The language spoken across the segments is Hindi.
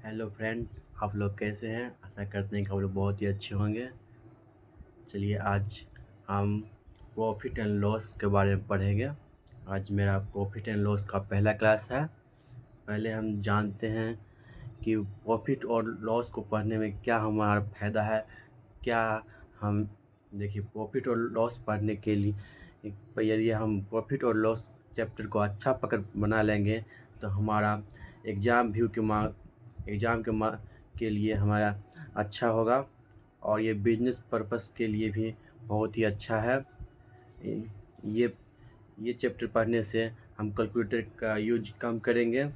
Hello friend. आप लोग कैसे हैं? आशा करते हैं कि आप लोग बहुत ही अच्छे होंगे। चलिए आज हम प्रॉफिट एंड लॉस के बारे में पढ़ेंगे। आज मेरा प्रॉफिट एंड लॉस का पहला क्लास है। पहले हम जानते हैं कि प्रॉफिट और लॉस को पढ़ने में क्या हमारा फ़ायदा है। क्या हम देखिए प्रॉफिट और लॉस पढ़ने के लिए यदि हम प्रॉफिट और लॉस चैप्टर को अच्छा पकड़ बना लेंगे तो हमारा एग्ज़ाम व्यू के मार्क एग्ज़ाम के लिए हमारा अच्छा होगा। और ये बिजनेस पर्पस के लिए भी बहुत ही अच्छा है। ये ये चैप्टर पढ़ने से हम कैलकुलेटर का यूज कम करेंगे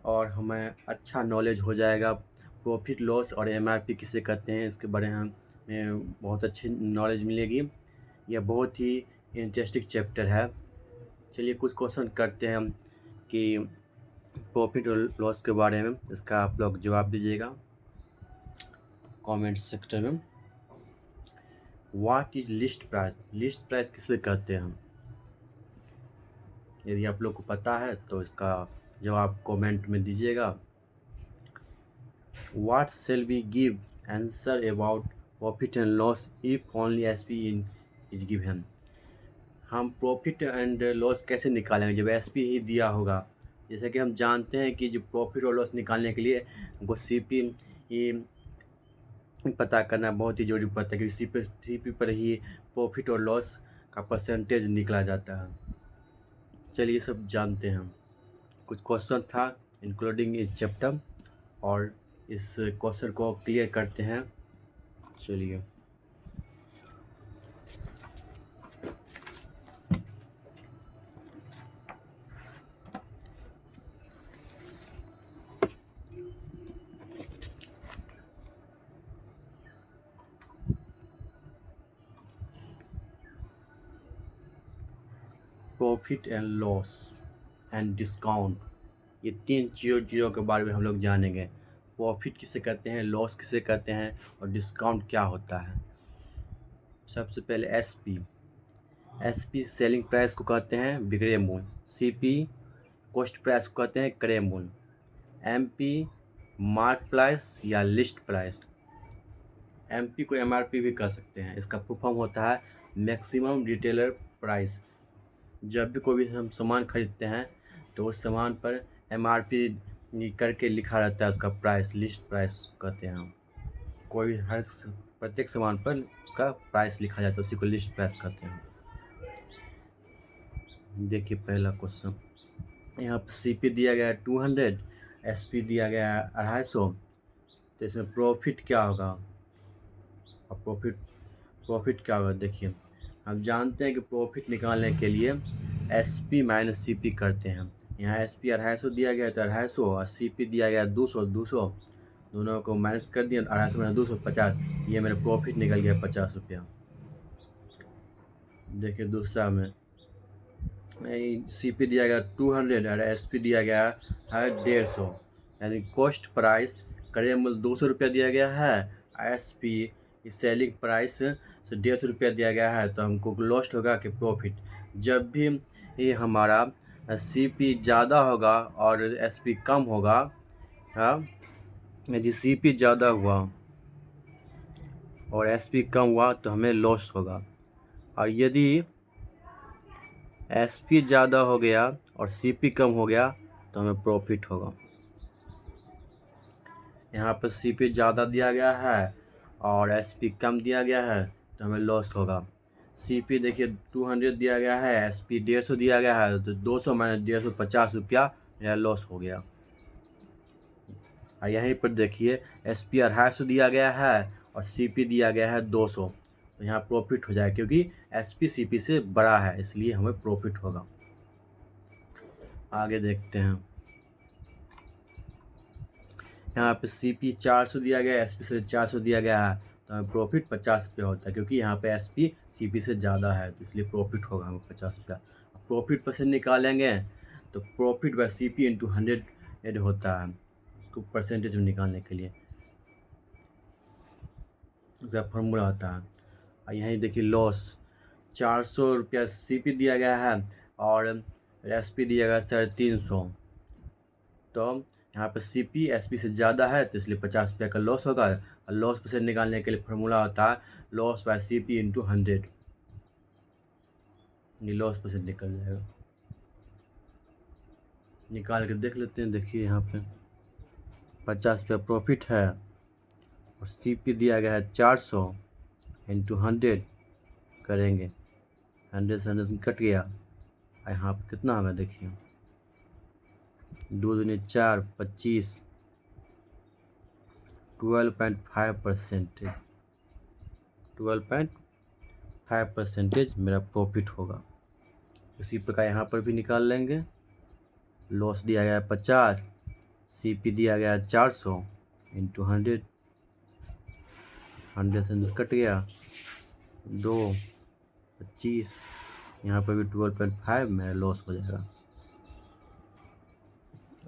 और हमें अच्छा नॉलेज हो जाएगा। प्रॉफिट लॉस और एमआरपी किसे कहते हैं इसके बारे में हमें बहुत अच्छी नॉलेज मिलेगी। यह बहुत ही इंटरेस्टिंग चैप्टर है। चलिए कुछ क्वेश्चन करते हैं हम कि प्रॉफिट और लॉस के बारे में। इसका आप लोग जवाब दीजिएगा कमेंट सेक्शन में। What is list price? List price किसे कहते हैं हम? यदि आप लोग को पता है तो इसका जवाब कमेंट में दीजिएगा। What shall we give answer about profit and loss if only SP in is given? हम प्रॉफिट एंड लॉस कैसे निकालेंगे जब एसपी ही दिया होगा? जैसे कि हम जानते हैं कि जो प्रॉफिट और लॉस निकालने के लिए हमको सीपी पता करना बहुत ही जरूरी पड़ता है, क्योंकि सीपी पर ही प्रॉफिट और लॉस का परसेंटेज निकला जाता है। चलिए सब जानते हैं। कुछ क्वेश्चन था इंक्लूडिंग इस चैप्टर और इस क्वेश्चन को क्लियर करते हैं। चलिए profit and loss and discount, ये तीन चीज़ों के बारे में हम लोग जानेंगे। प्रॉफिट किसे कहते हैं, लॉस किसे कहते हैं और डिस्काउंट क्या होता है। सबसे पहले एसपी। एसपी सेलिंग प्राइस को कहते हैं विक्रय मूल्य। सीपी कॉस्ट प्राइस को कहते हैं क्रय मूल्य। एमपी मार्क प्राइस या लिस्ट प्राइस। एमपी को एमआरपी भी कह सकते हैं। इसका फुल फॉर्म होता है मैक्सिमम रिटेलर प्राइस। जब भी कोई भी हम सामान खरीदते हैं तो उस सामान पर एमआरपी करके लिखा रहता है, उसका प्राइस लिस्ट प्राइस कहते हैं हम। कोई हर प्रत्येक सामान पर उसका प्राइस लिखा जाता है, उसी को लिस्ट प्राइस कहते हैं। देखिए पहला क्वेश्चन, यहाँ पर सीपी दिया गया है 200, एसपी दिया गया है 250। तो इसमें प्रॉफिट क्या होगा? और प्रॉफिट क्या होगा देखिए। हम जानते हैं कि प्रॉफिट निकालने के लिए एसपी माइनस सीपी करते हैं। यहाँ एसपी 250 दिया गया तो 250 और सीपी दिया गया 200। दोनों को माइनस कर दिया, 250 में 250, ये मेरा प्रॉफिट निकल गया 50 रुपया। देखिए दूसरा में सीपी दिया गया 200 और एसपी दिया गया है 150, यानी कॉस्ट प्राइस क्रय मूल्य 200 रुपया दिया गया है, एसपी सेलिंग प्राइस से 150 रुपया दिया गया है। तो हमको लॉस्ट होगा कि प्रॉफिट। जब भी ये हमारा सीपी ज़्यादा होगा और एसपी कम होगा, हाँ, यदि सीपी ज़्यादा हुआ और एसपी कम हुआ तो हमें लॉस होगा। और यदि एसपी ज़्यादा हो गया और सीपी कम हो गया तो हमें प्रॉफिट होगा। यहाँ पर सीपी ज़्यादा दिया गया है और एसपी कम दिया गया है तो हमें लॉस होगा। सीपी देखिए 200 दिया गया है, एसपी 150 दिया गया है, तो 200 माइनस 150 50 रुपया मेरा लॉस हो गया। और यहीं पर देखिए एसपी 250 दिया गया है और सीपी दिया गया है 200, तो यहाँ प्रॉफिट हो जाएगा क्योंकि एसपी सीपी से बड़ा है, इसलिए हमें प्रॉफिट होगा। आगे देखते हैं। यहाँ पे सीपी 400 दिया गया है, एसपी से 400 दिया गया है, तो हमें प्रॉफिट 50 रुपया होता है क्योंकि यहाँ पे एसपी सीपी से ज़्यादा है, तो इसलिए प्रॉफिट होगा हमें 50 रुपया। प्रॉफिट पर से निकालेंगे तो प्रॉफिट बाय सीपी इंटू 100 होता है, इसको परसेंटेज में निकालने के लिए इसका फॉर्मूला होता है। और यहीं देखिए लॉस 400 रुपया सीपी दिया गया है और एसपी दिया गया 350, तो यहाँ पर CP SP से ज़्यादा है तो इसलिए 50 रुपये का लॉस होगा। और लॉस परसेंट निकालने के लिए फॉर्मूला होता है लॉस बाय CP इंटू 100। ये लॉस परसेंट निकल जाएगा, निकाल के देख लेते हैं। देखिए यहाँ पे 50 रुपये प्रॉफिट है और CP दिया गया है 400 इंटू 100 करेंगे, 100 से 100 कट गया। और यहाँ पर कितना हमें देखिए 2 दूनी 4 25 12.5%, 12.5% मेरा प्रॉफिट होगा। उसी प्रकार यहाँ पर भी निकाल लेंगे। लॉस दिया गया है 50, CP दिया गया है 400 इंटू 100, 100 से 100 कट गया 2 25, यहाँ पर भी 12.5 मेरा लॉस हो जाएगा।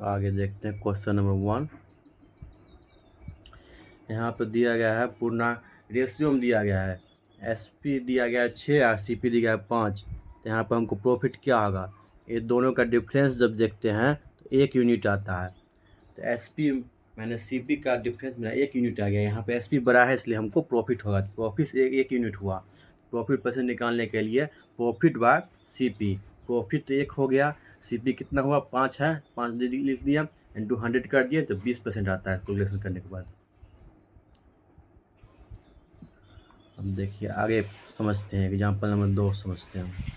आगे देखते हैं क्वेश्चन नंबर 1। यहाँ पर दिया गया है पूर्णा रेशियो में दिया गया है, SP दिया गया है 6 और CP दिया गया है 5। तो यहाँ पर हमको प्रॉफिट क्या होगा, ये दोनों का डिफरेंस जब देखते हैं तो 1 यूनिट आता है। तो SP मैंने CP का डिफरेंस मेरा 1 यूनिट आ गया। यहाँ पे SP बड़ा है इसलिए हमको प्रॉफिट होगा, प्रॉफिट 1 यूनिट हुआ। प्रॉफिट परसेंट निकालने के लिए प्रॉफिट बाय CP, प्रॉफिट तो 1 हो गया, CP कितना हुआ 5 है, 5 लिख दिया इंटू 100 कर दिए तो 20% आता है कैलकुलेशन करने के बाद। अब देखिए आगे समझते हैं, एग्जाम्पल नंबर 2 समझते हैं।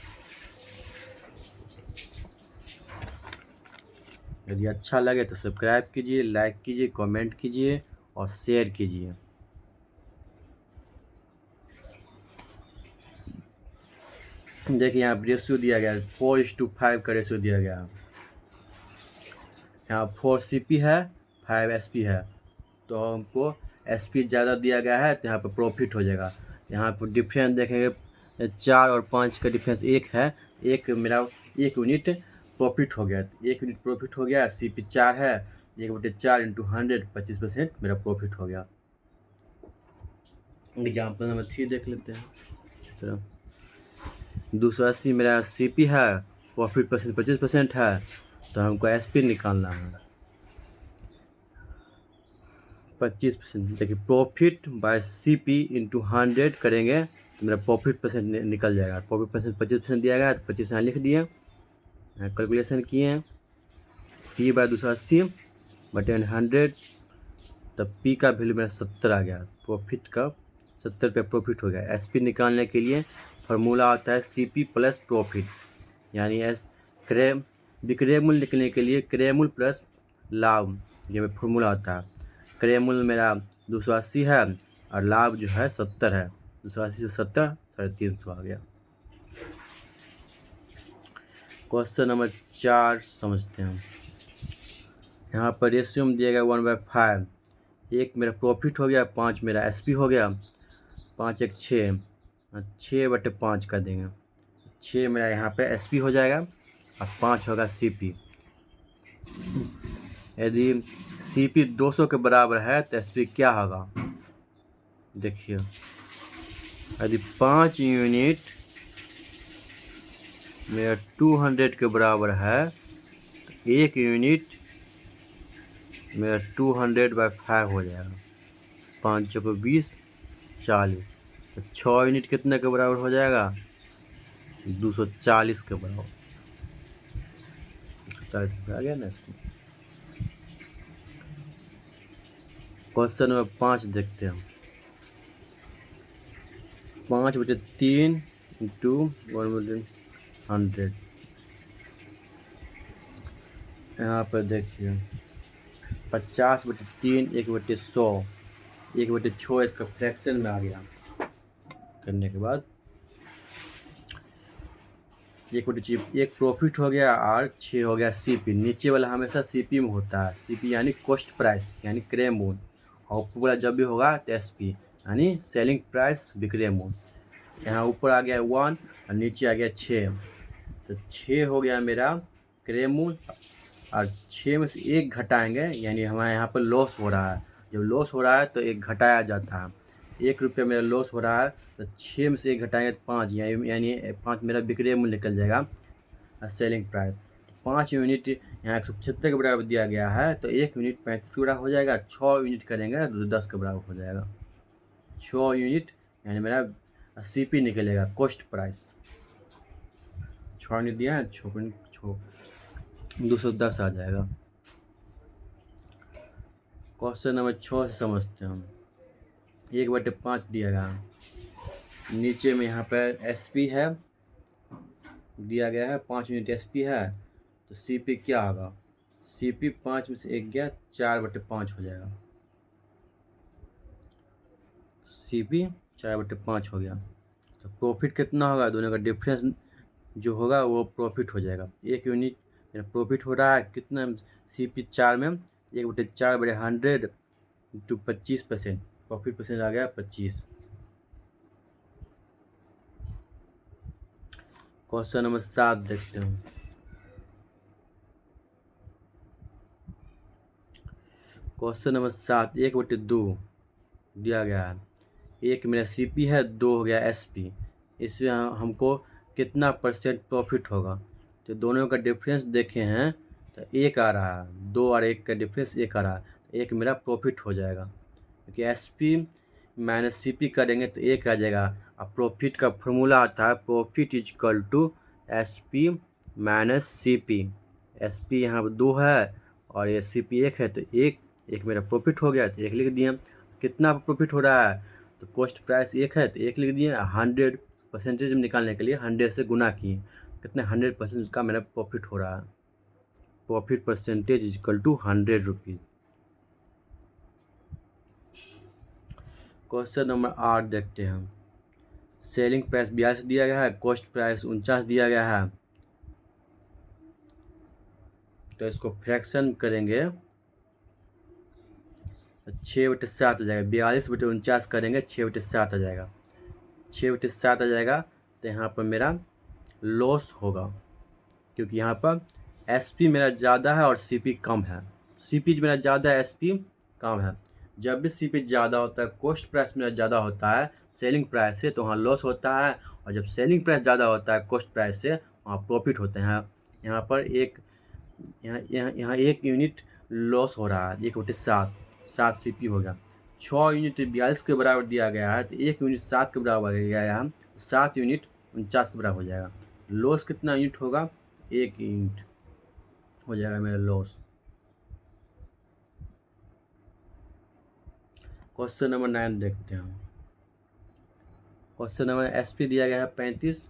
यदि अच्छा लगे तो सब्सक्राइब कीजिए, लाइक कीजिए, कमेंट कीजिए और शेयर कीजिए। देखिए यहाँ रेशियो दिया गया है 4:5 का रेशियो दिया गया है। यहाँ 4 CP है 5 SP है, तो हमको SP ज़्यादा दिया गया है तो यहाँ पर प्रॉफिट हो जाएगा। यहाँ पर डिफरेंस देखेंगे 4 और 5 का डिफरेंस 1 है, एक मेरा 1 यूनिट प्रॉफिट हो गया, 1 यूनिट प्रॉफिट हो गया। CP 4 है, 1/4 इंटू 100 25% मेरा प्रॉफिट हो गया। एग्जाम्पल नंबर 3 देख लेते हैं अच्छी तरह। 280 मेरा CP है, प्रॉफिट परसेंट 25% है, तो हमको SP निकालना है 25%। देखिए प्रॉफिट बाय CP इंटू 100 करेंगे तो मेरा प्रॉफिट परसेंट निकल जाएगा। प्रॉफिट परसेंट 25% दिया गया तो 25 यहाँ लिख दिए, कैलकुलेशन किए हैं। P बाय 280 बटे 100, तब P का वैल्यू मेरा 70 आ गया, प्रॉफिट का 70 रुपये प्रॉफिट हो गया। SP निकालने के लिए फार्मूला आता है CP प्लस प्रॉफिट, यानी विक्रय मूल्य निकलने के लिए क्रय मूल्य प्लस लाभ, ये फार्मूला आता है। क्रय मूल्य मेरा 280 है और लाभ जो है 70 है, 280 से 70 350 आ गया। क्वेश्चन नंबर 4 समझते हैं। यहाँ पर रेशियो में दिया गया 1/5, 1 मेरा प्रॉफिट हो गया, 5 मेरा SP हो गया, 5 1 6, 6/5 कर देंगे, 6 मेरा यहाँ पे SP हो जाएगा और 5 होगा CP। यदि CP 200 के बराबर है तो SP क्या होगा, देखिए यदि 5 यूनिट मेरा 200 के बराबर है तो 1 यूनिट मेरा 200/5 हो जाएगा, 5 चौको 20 40, तो 6 यूनिट कितने के बराबर हो जाएगा 240 के बराबर, 240 आ गया ना इसमें। क्वेश्चन नंबर 5 देखते हैं। 5/3 इंटू 1/100, यहाँ पर देखिए 50/3 1/100, 1/6 इसका फ्रैक्शन में आ गया। करने के बाद 1 प्रॉफिट हो गया और 6 हो गया CP। नीचे वाला हमेशा CP में होता है, CP यानी कॉस्ट प्राइस यानी क्रय मूल्य, और ऊपर वाला जब भी होगा तो SP यानी सेलिंग प्राइस विक्रय मूल्य। यहाँ ऊपर आ गया 1 और नीचे आ गया 6, तो 6 हो गया मेरा क्रय मूल्य और 6 में से 1 घटाएंगे, यानी हमारे यहाँ पर लॉस हो रहा है। जब लॉस हो रहा है तो 1 घटाया जाता है, 1 रुपये मेरा लॉस हो रहा है तो 6 में से 1 घटाएंगे तो 5, यानी 5 मेरा विक्रय मूल्य निकल जाएगा सेलिंग प्राइस। 5 यूनिट यहाँ 175 के बराबर दिया गया है, तो 1 यूनिट 35 के बराबर हो जाएगा। 6 यूनिट करेंगे तो 10 के बराबर हो जाएगा। 6 यूनिट यानी मेरा CP निकलेगा, कॉस्ट प्राइस। 6 यूनिट दिया है, 6 210 आ जाएगा। क्वेश्चन नंबर 6 से समझते हैं हम। 1/5 दिया गया, नीचे में यहाँ पर SP है दिया गया है, 5 यूनिट SP है, तो CP क्या होगा? CP 5 में से 1 गया, 4/5 हो जाएगा। CP 4/5 हो गया, तो प्रॉफिट कितना होगा? दोनों का डिफरेंस जो होगा वो प्रॉफिट हो जाएगा। 1 यूनिट प्रॉफिट हो रहा है कितना? CP 4 में 1/4/100 इंटू 25%, प्रॉफिट परसेंट आ गया 25। क्वेश्चन नंबर 7 देखते हैं। क्वेश्चन नंबर 7, 1/2 दिया गया है। 1 मेरा CP है, 2 हो गया SP। इसमें हमको कितना परसेंट प्रॉफिट होगा? तो दोनों का डिफरेंस देखे हैं तो 1 आ रहा है, 2 और 1 का डिफरेंस 1 आ रहा है, 1 मेरा प्रॉफिट हो जाएगा, क्योंकि SP माइनस CP करेंगे तो 1 आ जाएगा। अब प्रॉफिट का फॉर्मूला आता है profit is equal to SP minus CP। SP यहाँ पर 2 है और ये CP 1 है, तो 1 मेरा प्रॉफिट हो गया, तो 1 लिख दिए। कितना प्रॉफिट हो रहा है? तो कॉस्ट प्राइस 1 है तो 1 लिख दिए। 100 परसेंटेज में निकालने के लिए 100 से गुना किए, कितने 100% का मेरा प्रॉफिट हो रहा है। Profit percentage is equal to 100 rupees. Question number 8 देखते हैं हम। सेलिंग प्राइस 82 दिया गया है, कॉस्ट प्राइस 49 दिया गया है, तो इसको फ्रैक्शन करेंगे तो 6/7 आ जाएगा। 42/49 करेंगे 6/7 आ जाएगा। 6/7 आ जाएगा, तो यहाँ पर मेरा लॉस होगा, क्योंकि यहाँ पर SP मेरा ज़्यादा है और CP कम है। CP मेरा ज़्यादा है, SP कम है। जब भी CP ज़्यादा होता है, कॉस्ट प्राइस मेरा ज़्यादा होता है सेलिंग प्राइस से, तो वहाँ लॉस होता है, और जब सेलिंग प्राइस ज़्यादा होता है कॉस्ट प्राइस से, वहाँ प्रॉफिट होते हैं। यहाँ पर यहाँ 1 यूनिट लॉस हो रहा है, 1/7, 7 CP हो गया। 6 यूनिट 42 के बराबर दिया गया है, तो 1 यूनिट 7 के बराबर गया है, 7 यूनिट 49 के बराबर हो जाएगा। लॉस कितना यूनिट होगा? 1 यूनिट हो जाएगा मेरा लॉस। क्वेश्चन नंबर 9 देखते हैं हम। क्वेश्चन नंबर SP दिया गया है 35,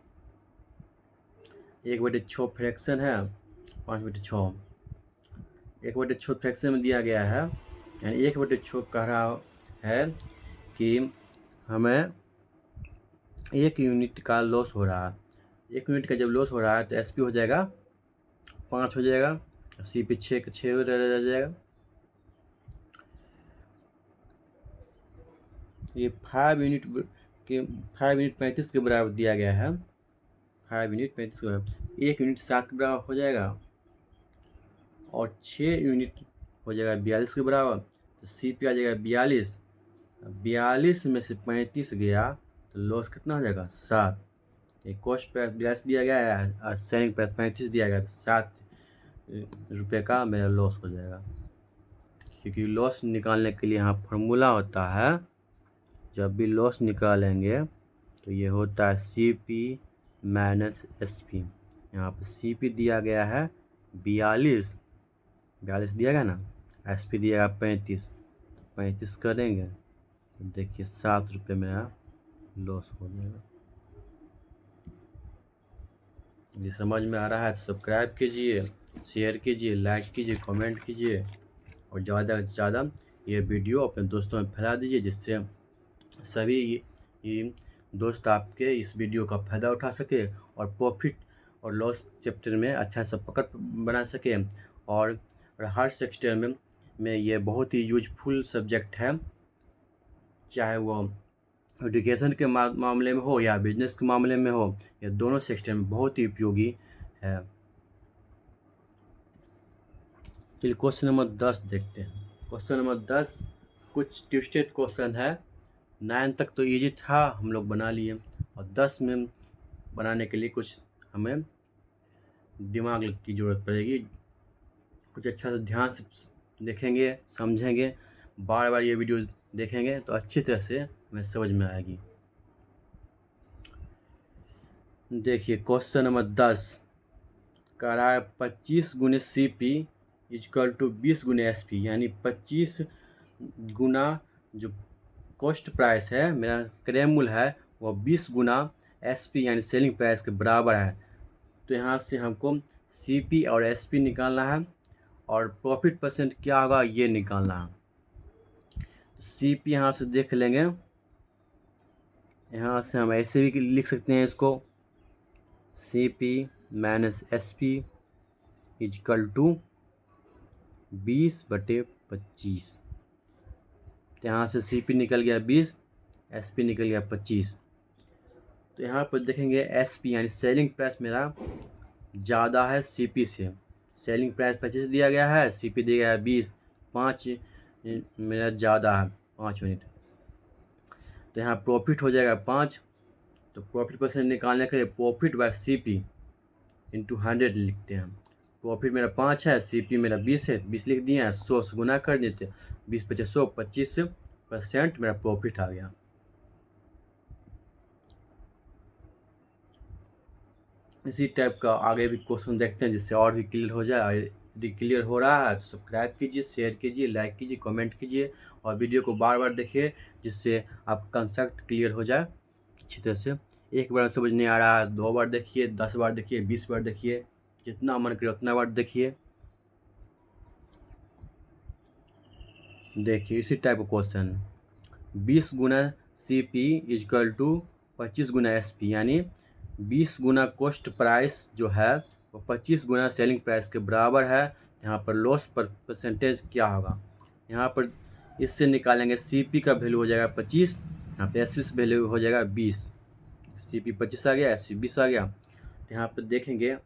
1/6 फ्रैक्शन है, 5/6। 1/6 फ्रैक्शन में दिया गया है, यानी 1/6 कह रहा है कि हमें 1 यूनिट का लॉस हो रहा है। 1 यूनिट का जब लॉस हो रहा है तो SP हो जाएगा 5 हो जाएगा, CP 6 का 6 रह जाएगा। ये 5 यूनिट 35 के बराबर दिया गया है। 5 यूनिट 35 के बराबर, 1 यूनिट 7 के बराबर हो जाएगा, और 6 यूनिट हो जाएगा 42 के बराबर, तो CP आ जाएगा 42। 42 में से 35 गया तो लॉस कितना हो जाएगा? 7। एक कॉस्ट प्राइस 42 दिया गया है और सेलिंग प्राइस 35 दिया गया, तो 7 रुपये का मेरा लॉस हो जाएगा। क्योंकि लॉस निकालने के लिए यहाँ फार्मूला होता है, जब भी लॉस निकालेंगे तो ये होता है CP माइनस SP। यहाँ पर CP दिया गया है 42 दिया गया ना, SP दिया गया 35 करेंगे तो देखिए 7 रुपये मेरा लॉस हो जाएगा। यदि समझ में आ रहा है तो सब्सक्राइब कीजिए, शेयर कीजिए, लाइक कीजिए, कमेंट कीजिए, और ज़्यादा से ज़्यादा ये वीडियो अपने दोस्तों में फैला दीजिए, जिससे सभी ये दोस्त आपके इस वीडियो का फ़ायदा उठा सके और प्रॉफिट और लॉस चैप्टर में अच्छा सा पकड़ बना सके। और हर सेक्टर में ये बहुत ही यूजफुल सब्जेक्ट है, चाहे वो एजुकेशन के मामले में हो या बिजनेस के मामले में हो, ये दोनों सेक्टर में बहुत ही उपयोगी है। चलिए क्वेश्चन नंबर 10 देखते हैं। क्वेश्चन नंबर 10 कुछ ट्विस्टेड क्वेश्चन है। 9 तक तो इजी था, हम लोग बना लिए, और 10 में बनाने के लिए कुछ हमें दिमाग की ज़रूरत पड़ेगी। कुछ अच्छा से ध्यान से देखेंगे, समझेंगे, बार बार ये वीडियो देखेंगे तो अच्छी तरह से हमें समझ में आएगी। देखिए क्वेश्चन नंबर 10 कह रहा है 25 गुने सी पी इजकल टू 20 गुने एस पी, यानी 25 गुना जो कॉस्ट प्राइस है मेरा क्रय मूल्य है वो 20 गुना एस पी यानी सेलिंग प्राइस के बराबर है। तो यहाँ से हमको सी पी और एस पी निकालना है और प्रॉफिट परसेंट क्या होगा ये निकालना है। सी पी यहाँ से देख लेंगे, यहाँ से हम ऐसे भी लिख सकते हैं इसको, C P minus S P is equal to 20/25। तो यहाँ से सी पी निकल गया 20, एस पी निकल गया 25। तो यहाँ पर देखेंगे एस पी यानी सेलिंग प्राइस मेरा ज़्यादा है सी पी से। सेलिंग प्राइस 25 दिया गया है, सी पी दिया गया है 20, 5 मेरा ज़्यादा है 5 यूनिट। तो यहाँ प्रॉफिट हो जाएगा 5। तो प्रॉफिट परसेंट निकालने के लिए profit by C P into 100 लिखते हैं। प्रॉफिट मेरा 5 है, सी पी मेरा 20 है, 20 लिख दिए हैं, 100 से गुना कर देते, 20 × 100 25% मेरा प्रॉफिट आ गया। इसी टाइप का आगे भी क्वेश्चन देखते हैं जिससे और भी क्लियर हो जाए। यदि क्लियर हो रहा है तो सब्सक्राइब कीजिए, शेयर कीजिए, लाइक कीजिए, कमेंट कीजिए और वीडियो को बार बार देखिए जिससे आपका कंसेप्ट क्लियर हो जाए अच्छी तरह से। एक बार समझ नहीं आ रहा है 2 बार देखिए, 10 बार देखिए, 20 बार देखिए, जितना मन करे उतना बार देखिए। देखिए इसी टाइप का क्वेश्चन 20 गुना सी पी इजकल टू 25 गुना एस पी, यानी 20 गुना कॉस्ट प्राइस जो है वो 25 गुना सेलिंग प्राइस के बराबर है। यहाँ पर लॉस पर परसेंटेज क्या होगा, यहाँ पर इससे निकालेंगे सी पी का वैल्यू हो जाएगा 25, यहाँ पे एस पी का वैल्यू हो जाएगा 20। सी पी 25 आ गया, एस पी 20 आ गया। तो यहाँ पर देखेंगे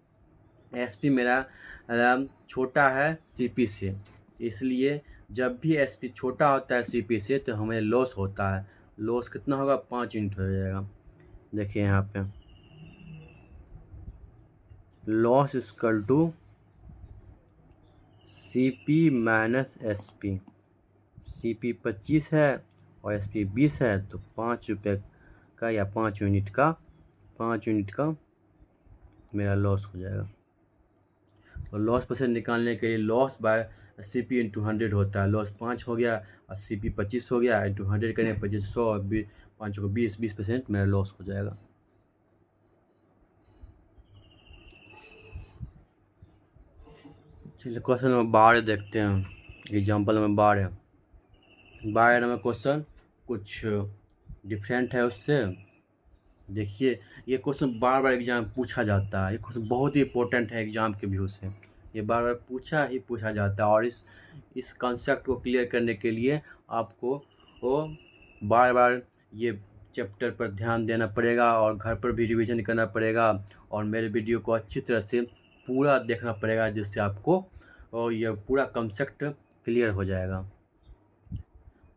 एस पी मेरा छोटा है सी पी से, इसलिए जब भी एस पी छोटा होता है सी पी से तो हमें लॉस होता है। लॉस कितना होगा 5 यूनिट हो जाएगा। देखिए यहाँ पे loss equal to C P minus S P. C P 25 है और एस पी 20 है, तो 5 रुपये का या 5 यूनिट का मेरा लॉस हो जाएगा। और लॉस परसेंट निकालने के लिए loss by C P into 100 होता है। लॉस 5 हो गया और सी पी 25 हो गया, इंटू 100 करें 25 100 और 5 को 20% मेरा लॉस हो जाएगा। चलिए क्वेश्चन नंबर 12 देखते हैं। एग्जाम्पल नंबर 12 नंबर क्वेश्चन कुछ डिफरेंट है उससे। देखिए ये क्वेश्चन बार बार एग्जाम पूछा जाता है, ये क्वेश्चन बहुत ही इंपॉर्टेंट है एग्जाम के व्यू से, ये बार बार पूछा जाता है। और इस कॉन्सेप्ट को क्लियर करने के लिए आपको वो बार बार ये चैप्टर पर ध्यान देना पड़ेगा और घर पर भी रिवीजन करना पड़ेगा और मेरे वीडियो को अच्छी तरह से पूरा देखना पड़ेगा, जिससे आपको और ये पूरा कॉन्सेप्ट क्लियर हो जाएगा।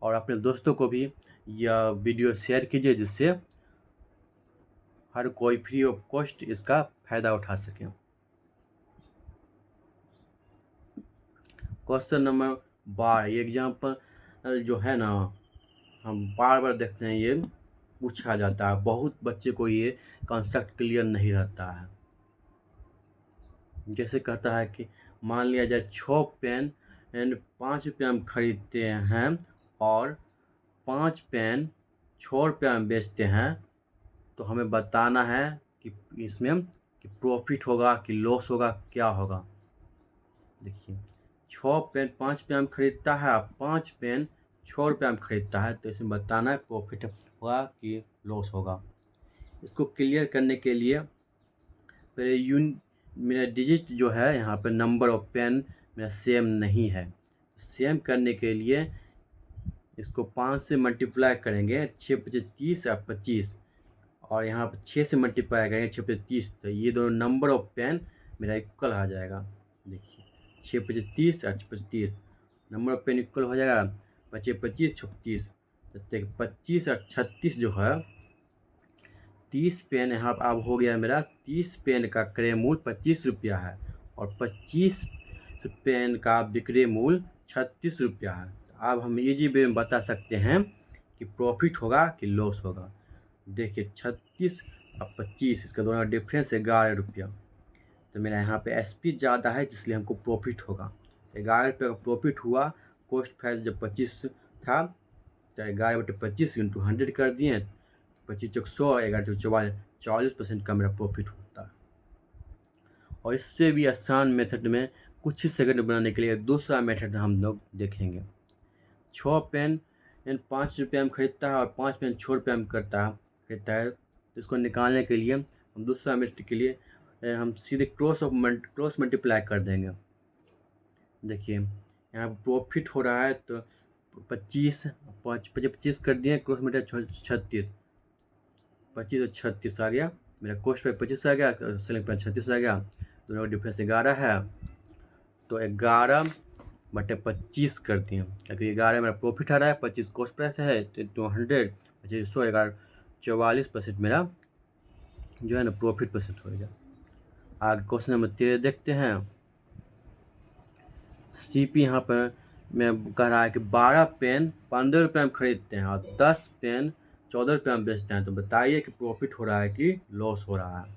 और अपने दोस्तों को भी यह वीडियो शेयर कीजिए जिससे हर कोई फ्री ऑफ कॉस्ट इसका फ़ायदा उठा सके। क्वेश्चन नंबर 12 एग्जाम्पल जो है ना हम बार बार देखते हैं, ये पूछा जाता है, बहुत बच्चे को ये कॉन्सेप्ट क्लियर नहीं रहता है। जैसे कहता है कि मान लिया जाए 6 पेन 5 रुपये में खरीदते हैं और 5 पेन 6 रुपये में बेचते हैं, तो हमें बताना है कि इसमें कि प्रॉफिट होगा कि लॉस होगा, क्या होगा। देखिए 6 पेन 5 रुपये में खरीदता है, 5 पेन 6 रुपये में खरीदता है, तो इसमें बताना है प्रॉफिट होगा कि लॉस होगा। इसको क्लियर करने के लिए पहले मेरा डिजिट जो है यहाँ पर नंबर ऑफ पेन मेरा सेम नहीं है। सेम करने के लिए इसको 5 से मल्टीप्लाई करेंगे, 6 × 5 = 30 और 25, और यहाँ पर 6 से मल्टीप्लाई करेंगे 6 × 30, तो ये दोनों नंबर ऑफ पेन मेरा इक्वल आ जाएगा। देखिए 6 × 30 और 6 × 30 नंबर ऑफ पेन इक्वल हो जाएगा, 25 25 36, तो 25 और 36 जो है 30 पेन यहाँ अब हो गया मेरा। 30 पेन का क्रय मूल्य 25 रुपया है और 25 पेन का विक्रय मूल्य 36 रुपया है। अब हम इजी वे में बता सकते हैं कि प्रॉफिट होगा कि लॉस होगा। देखिए 36 और 25 इसका दोनों का डिफरेंस 11 रुपया। तो मेरा यहाँ पे एसपी ज़्यादा है इसलिए हमको प्रॉफिट होगा। 11 रुपये का प्रॉफिट हुआ। कॉस्ट प्राइस जब 25 था तो 11/25 इंटू 100 कर दिए। 25 चौक 100, 11 चौक 44, 40% का मेरा प्रॉफिट होता है। और इससे भी आसान मेथड में कुछ ही सेकंड बनाने के लिए दूसरा मेथड हम लोग देखेंगे। 6 पेन 5 रुपये में खरीदता है और 5 पेन 6 रुपये में खरीदता है। तो इसको निकालने के लिए हम दूसरा मेथड के लिए हम सीधे क्रॉस मल्टीप्लाई कर देंगे। देखिए यहाँ प्रॉफिट हो रहा है तो 25 25 कर दिए, क्रॉस मल्टीप्लाई 36, 25 और 36 आ गया। मेरा कॉस्ट पे 25 आ गया, सेलिंग प्राइस 36 आ गया। दोनों का डिफरेंस 11 है। तो 11/25 कर दिए क्योंकि 11 मेरा प्रॉफिट आ रहा है, 25 कॉस्ट प्राइस है तो 200, 25 100, 11 44% मेरा जो है ना प्रॉफिट परसेंट हो गया। आगे क्वेश्चन नंबर 13 देखते हैं। सीपी यहाँ पर मैं कह रहा है कि 12 पेन 15 रुपये में खरीदते हैं और 10 पेन 14 रुपये में बेचते हैं। तो बताइए कि प्रॉफिट हो रहा है कि लॉस हो रहा है।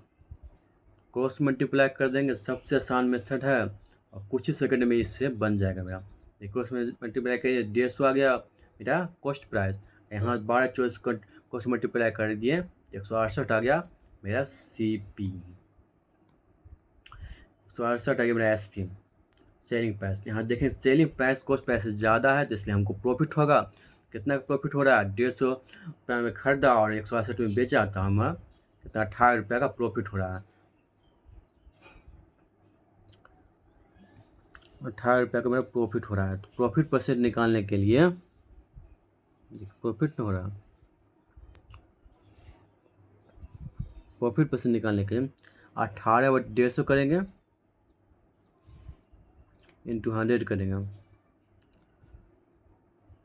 क्रॉस मल्टीप्लाई कर देंगे, सबसे आसान मेथड है और कुछ ही सेकंड में इससे बन जाएगा मेरा। क्रॉस मल्टीप्लाई करिए, 150 आ गया मेरा कॉस्ट प्राइस। यहाँ 12 24 क्रॉस मल्टीप्लाई कर दिए, 168 आ गया मेरा सीपी। 168 आ गया मेरा एसपी सेलिंग प्राइस। यहाँ देखें सेलिंग प्राइस कॉस्ट प्राइस से ज़्यादा है तो इसलिए हमको प्रॉफिट होगा। कितना प्रॉफिट हो रहा है? 150 रुपये में खरीदा और 168 में बेचा तो हमारा कितना 18 रुपये का प्रॉफिट हो रहा है। 18 रुपये का मेरा प्रॉफिट हो रहा है। तो प्रॉफिट परसेंट निकालने के लिए प्रॉफिट हो रहा है, प्रॉफिट परसेंट निकालने के लिए 18/150 करेंगे इंटू 100 करेंगे।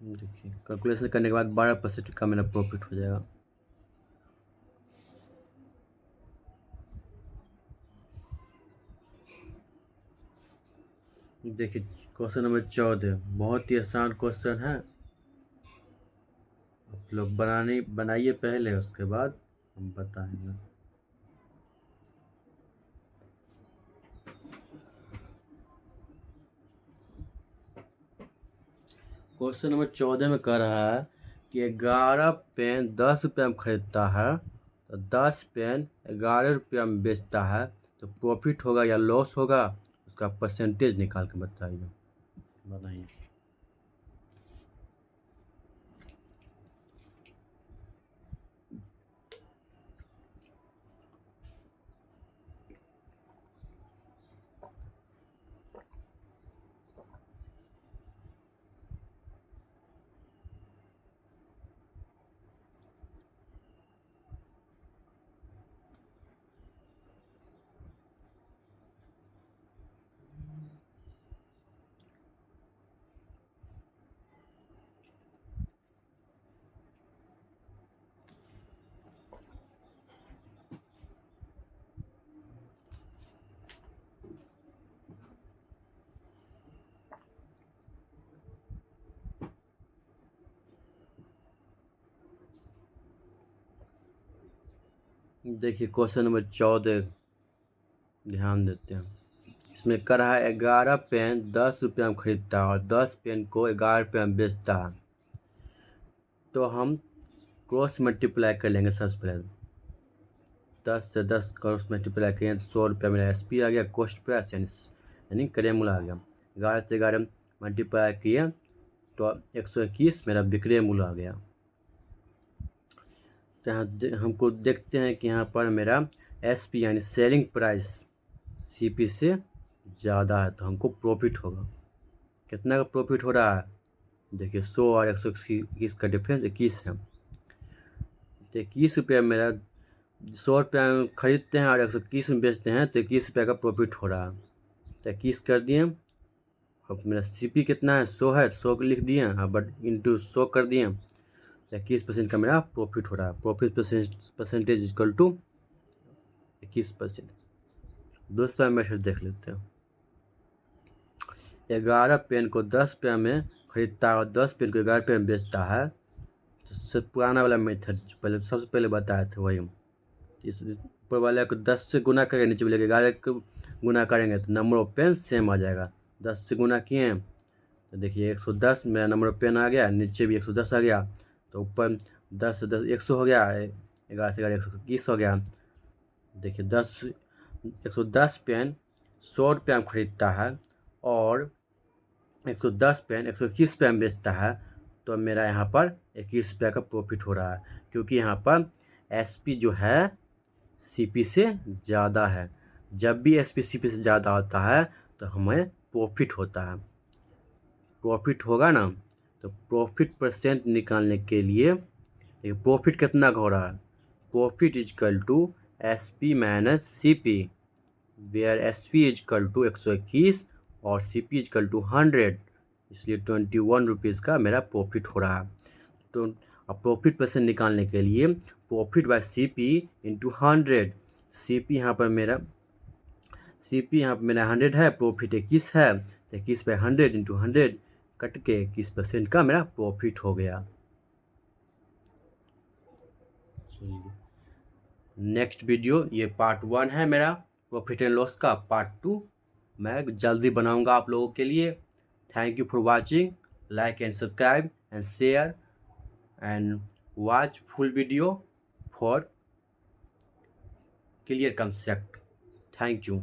देखिए कैलकुलेशन करने के बाद 12% का मेरा प्रॉफिट हो जाएगा। देखिए क्वेश्चन नंबर 14 बहुत ही आसान क्वेश्चन है। आप लोग बनाइए पहले, उसके बाद हम बताएंगे। क्वेश्चन नंबर 14 में कह रहा है कि 11 पेन 10 रुपये में खरीदता है तो 10 पेन 11 रुपये में बेचता है। तो प्रॉफिट होगा या लॉस होगा, उसका परसेंटेज निकाल के बताइए। देखिए क्वेश्चन नंबर 14 ध्यान देते हैं। इसमें कह रहा है 11 पेन 10 रुपये में खरीदता है और 10 पेन को 11 रुपये में बेचता है। तो हम क्रॉस मल्टीप्लाई कर लेंगे। सबसे पहले 10 से 10 क्रॉस मल्टीप्लाई करें तो 100 रुपया मेरा एसपी आ गया, कॉस्ट प्राइस यानी क्रय मूल्य आ गया। 11 से 11 मल्टीप्लाई किए तो 121 मेरा विक्रय मूल्य आ गया। तो यहाँ हमको देखते हैं कि यहाँ पर मेरा एसपी यानी सेलिंग प्राइस सीपी से ज़्यादा है तो हमको प्रॉफिट होगा। कितना का प्रॉफिट हो रहा है? देखिए 100 और 121 का डिफरेंस 21 है। तो 21 रुपये मेरा 100 रुपये में खरीदते हैं और 121 में बेचते हैं तो 21 रुपये का प्रॉफिट हो रहा है। तो 21 कर दिए। अब मेरा सीपी कितना है? 100 है, 100 लिख दिए हाँ, बट इंटू 100 कर दिए तो 21% का मेरा प्रॉफिट हो रहा है। Profit percentage equal to 21%। दूसरा मेथड देख लेते हैं। 11 पेन को 10 रुपये में खरीदता है और 10 पेन को 11 रुपये में बेचता है, सबसे पुराना वाला मेथड जो पहले सबसे पहले बताए थे वही। इस ऊपर वाले को 10 से गुना करेंगे, नीचे वाले 11 को गुना करेंगे तो नंबर ऑफ पेन सेम आ जाएगा। 10 से गुना किए तो देखिए 110 मेरा नंबर ऑफ पेन आ गया, नीचे भी 110 आ गया, तो ऊपर 10 से 10 100 हो गया, 11 से 11 121 हो गया। देखिए 110 पेन 100 रुपये में खरीदता है और 110 पेन 121 रुपये में बेचता है, तो मेरा यहाँ पर 21 रुपये का प्रॉफिट हो रहा है, क्योंकि यहाँ पर एसपी जो है सीपी से ज़्यादा है। जब भी एसपी सीपी से ज़्यादा होता है तो हमें प्रॉफिट होता है। प्रॉफिट होगा ना, तो प्रॉफिट परसेंट निकालने के लिए प्रॉफिट कितना का हो रहा है, profit is equal to SP minus CP, where SP is equal to 121 और सीपी इजकल टू 100, इसलिए 21 रुपीज़ का मेरा प्रॉफिट हो रहा है। तो अब प्रॉफिट परसेंट निकालने के लिए profit bye CP into 100, CP यहाँ पर मेरा 100 है, प्रॉफिट 21 है, तो 21 पे 100 इंटू 100 कट के 21% का मेरा प्रॉफिट हो गया। नेक्स्ट वीडियो ये पार्ट 1 है मेरा प्रॉफिट एंड लॉस का। पार्ट 2 मैं जल्दी बनाऊंगा आप लोगों के लिए। Thank you for watching, like and subscribe and share and watch full video for clear concept. Thank you.